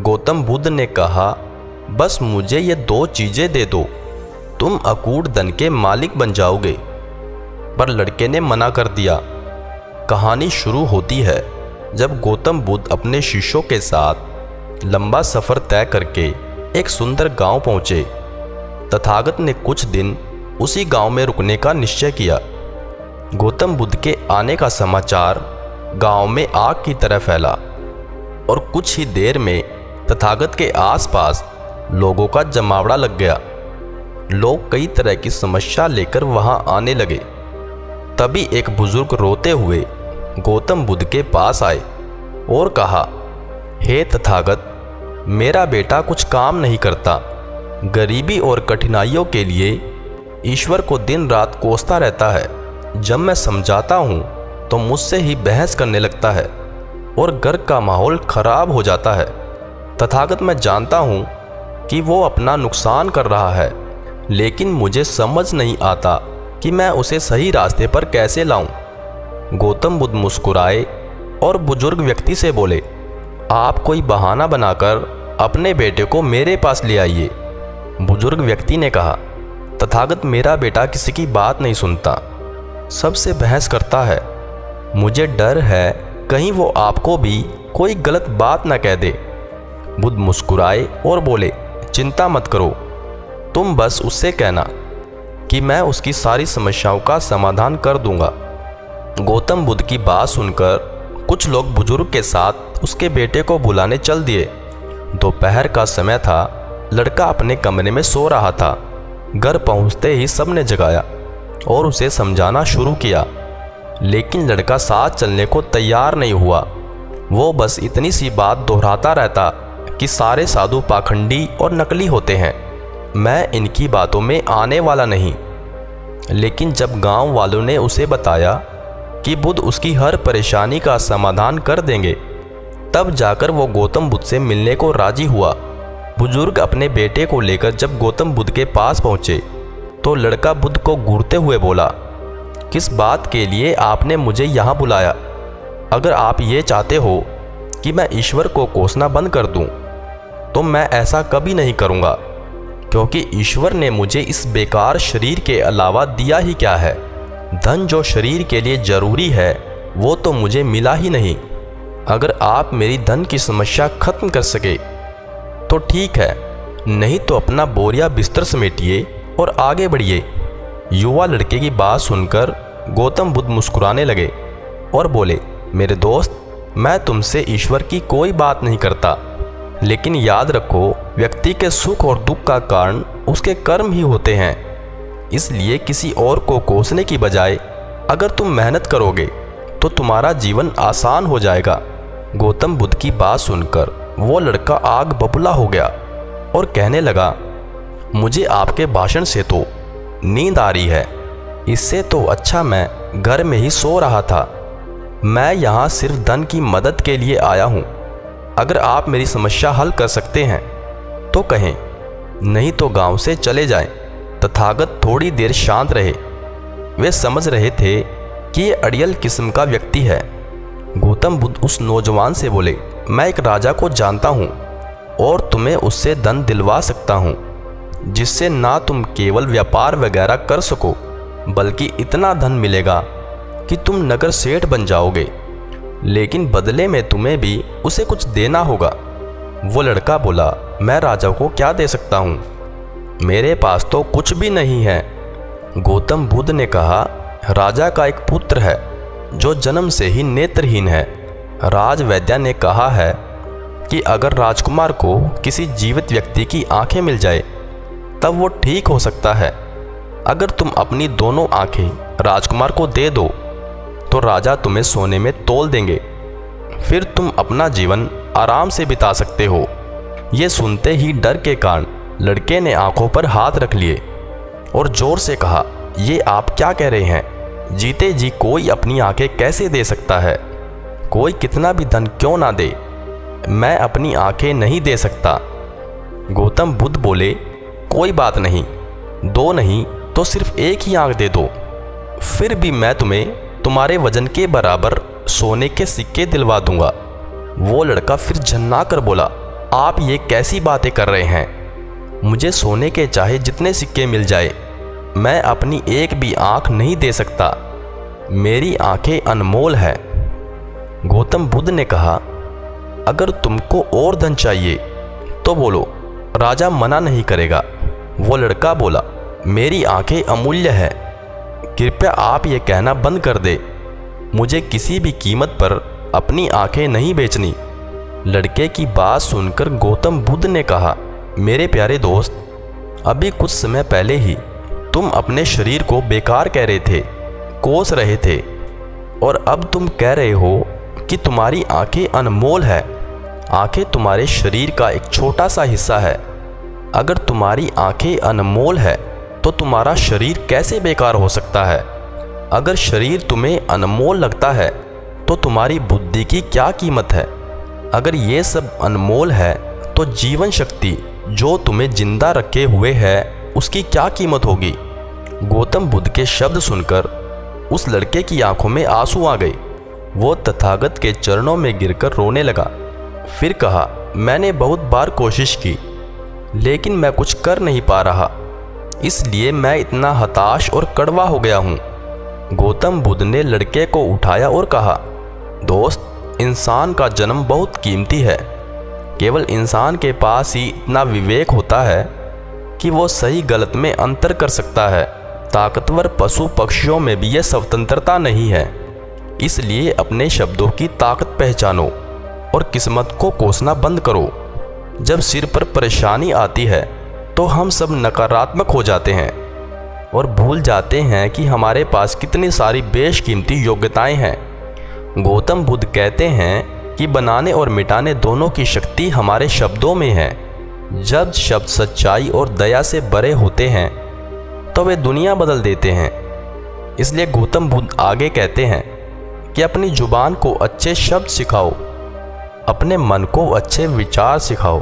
गौतम बुद्ध ने कहा, बस मुझे ये 2 चीज़ें दे दो, तुम अकूट धन के मालिक बन जाओगे। पर लड़के ने मना कर दिया। कहानी शुरू होती है जब गौतम बुद्ध अपने शिष्यों के साथ लंबा सफ़र तय करके एक सुंदर गांव पहुँचे। तथागत ने कुछ दिन उसी गांव में रुकने का निश्चय किया। गौतम बुद्ध के आने का समाचार गांव में आग की तरह फैला और कुछ ही देर में तथागत के आसपास लोगों का जमावड़ा लग गया। लोग कई तरह की समस्या लेकर वहां आने लगे। तभी एक बुजुर्ग रोते हुए गौतम बुद्ध के पास आए और कहा, हे तथागत, मेरा बेटा कुछ काम नहीं करता, गरीबी और कठिनाइयों के लिए ईश्वर को दिन रात कोसता रहता है। जब मैं समझाता हूँ तो मुझसे ही बहस करने लगता है और घर का माहौल खराब हो जाता है। तथागत, मैं जानता हूँ कि वो अपना नुकसान कर रहा है, लेकिन मुझे समझ नहीं आता कि मैं उसे सही रास्ते पर कैसे लाऊं। गौतम बुद्ध मुस्कुराए और बुजुर्ग व्यक्ति से बोले, आप कोई बहाना बनाकर अपने बेटे को मेरे पास ले आइए। बुजुर्ग व्यक्ति ने कहा, तथागत, मेरा बेटा किसी की बात नहीं सुनता, सबसे बहस करता है। मुझे डर है कहीं वो आपको भी कोई गलत बात ना कह दे। बुद्ध मुस्कुराए और बोले, चिंता मत करो, तुम बस उससे कहना कि मैं उसकी सारी समस्याओं का समाधान कर दूंगा। गौतम बुद्ध की बात सुनकर कुछ लोग बुजुर्ग के साथ उसके बेटे को बुलाने चल दिए। दोपहर का समय था, लड़का अपने कमरे में सो रहा था। घर पहुंचते ही सबने जगाया और उसे समझाना शुरू किया, लेकिन लड़का साथ चलने को तैयार नहीं हुआ। वो बस इतनी सी बात दोहराता रहता कि सारे साधु पाखंडी और नकली होते हैं, मैं इनकी बातों में आने वाला नहीं। लेकिन जब गांव वालों ने उसे बताया कि बुद्ध उसकी हर परेशानी का समाधान कर देंगे, तब जाकर वो गौतम बुद्ध से मिलने को राजी हुआ। बुजुर्ग अपने बेटे को लेकर जब गौतम बुद्ध के पास पहुँचे तो लड़का बुद्ध को घूरते हुए बोला, किस बात के लिए आपने मुझे यहाँ बुलाया? अगर आप ये चाहते हो कि मैं ईश्वर को कोसना बंद कर दूँ, तो मैं ऐसा कभी नहीं करूँगा, क्योंकि ईश्वर ने मुझे इस बेकार शरीर के अलावा दिया ही क्या है। धन जो शरीर के लिए ज़रूरी है वो तो मुझे मिला ही नहीं। अगर आप मेरी धन की समस्या खत्म कर सके तो ठीक है, नहीं तो अपना बोरिया बिस्तर समेटिए और आगे बढ़िए। युवा लड़के की बात सुनकर गौतम बुद्ध मुस्कुराने लगे और बोले, मेरे दोस्त, मैं तुमसे ईश्वर की कोई बात नहीं करता, लेकिन याद रखो, व्यक्ति के सुख और दुख का कारण उसके कर्म ही होते हैं। इसलिए किसी और को कोसने की बजाय अगर तुम मेहनत करोगे तो तुम्हारा जीवन आसान हो जाएगा। गौतम बुद्ध की बात सुनकर वो लड़का आग बबूला हो गया और कहने लगा, मुझे आपके भाषण से तो नींद आ रही है, इससे तो अच्छा मैं घर में ही सो रहा था। मैं यहाँ सिर्फ धन की मदद के लिए आया हूँ। अगर आप मेरी समस्या हल कर सकते हैं तो कहें, नहीं तो गांव से चले जाएं। तथागत थोड़ी देर शांत रहे। वे समझ रहे थे कि ये अड़ियल किस्म का व्यक्ति है। गौतम बुद्ध उस नौजवान से बोले, मैं एक राजा को जानता हूँ और तुम्हें उससे धन दिलवा सकता हूँ, जिससे ना तुम केवल व्यापार वगैरह कर सको, बल्कि इतना धन मिलेगा कि तुम नगर सेठ बन जाओगे, लेकिन बदले में तुम्हें भी उसे कुछ देना होगा। वो लड़का बोला, मैं राजा को क्या दे सकता हूँ, मेरे पास तो कुछ भी नहीं है। गौतम बुद्ध ने कहा, राजा का एक पुत्र है जो जन्म से ही नेत्रहीन है। राजवैद्य ने कहा है कि अगर राजकुमार को किसी जीवित व्यक्ति की आंखें मिल जाए तब वो ठीक हो सकता है। अगर तुम अपनी दोनों आंखें राजकुमार को दे दो तो राजा तुम्हें सोने में तौल देंगे, फिर तुम अपना जीवन आराम से बिता सकते हो। ये सुनते ही डर के कारण लड़के ने आंखों पर हाथ रख लिए और जोर से कहा, ये आप क्या कह रहे हैं? जीते जी कोई अपनी आंखें कैसे दे सकता है? कोई कितना भी धन क्यों ना दे, मैं अपनी आंखें नहीं दे सकता। गौतम बुद्ध बोले, कोई बात नहीं, दो नहीं तो सिर्फ एक ही आंख दे दो, फिर भी मैं तुम्हें तुम्हारे वजन के बराबर सोने के सिक्के दिलवा दूंगा। वो लड़का फिर झन्ना कर बोला, आप ये कैसी बातें कर रहे हैं? मुझे सोने के चाहे जितने सिक्के मिल जाए, मैं अपनी एक भी आँख नहीं दे सकता। मेरी आँखें अनमोल है। गौतम बुद्ध ने कहा, अगर तुमको और धन चाहिए तो बोलो, राजा मना नहीं करेगा। वो लड़का बोला, मेरी आंखें अमूल्य है, कृपया आप ये कहना बंद कर दे। मुझे किसी भी कीमत पर अपनी आंखें नहीं बेचनी। लड़के की बात सुनकर गौतम बुद्ध ने कहा, मेरे प्यारे दोस्त, अभी कुछ समय पहले ही तुम अपने शरीर को बेकार कह रहे थे, कोस रहे थे, और अब तुम कह रहे हो कि तुम्हारी आंखें अनमोल है। आंखें तुम्हारे शरीर का एक छोटा सा हिस्सा है। अगर तुम्हारी आंखें अनमोल है तो तुम्हारा शरीर कैसे बेकार हो सकता है? अगर शरीर तुम्हें अनमोल लगता है तो तुम्हारी बुद्धि की क्या कीमत है? अगर ये सब अनमोल है तो जीवन शक्ति जो तुम्हें जिंदा रखे हुए है उसकी क्या कीमत होगी? गौतम बुद्ध के शब्द सुनकर उस लड़के की आंखों में आंसू आ गए। वो तथागत के चरणों में गिरकर रोने लगा। फिर कहा, मैंने बहुत बार कोशिश की, लेकिन मैं कुछ कर नहीं पा रहा, इसलिए मैं इतना हताश और कड़वा हो गया हूँ। गौतम बुद्ध ने लड़के को उठाया और कहा, दोस्त, इंसान का जन्म बहुत कीमती है। केवल इंसान के पास ही इतना विवेक होता है कि वो सही गलत में अंतर कर सकता है। ताकतवर पशु पक्षियों में भी यह स्वतंत्रता नहीं है। इसलिए अपने शब्दों की ताकत पहचानो और किस्मत को कोसना बंद करो। जब सिर पर परेशानी आती है तो हम सब नकारात्मक हो जाते हैं और भूल जाते हैं कि हमारे पास कितनी सारी बेशकीमती योग्यताएं हैं। गौतम बुद्ध कहते हैं कि बनाने और मिटाने दोनों की शक्ति हमारे शब्दों में है। जब शब्द सच्चाई और दया से भरे होते हैं तो वे दुनिया बदल देते हैं। इसलिए गौतम बुद्ध आगे कहते हैं कि अपनी जुबान को अच्छे शब्द सिखाओ, अपने मन को अच्छे विचार सिखाओ।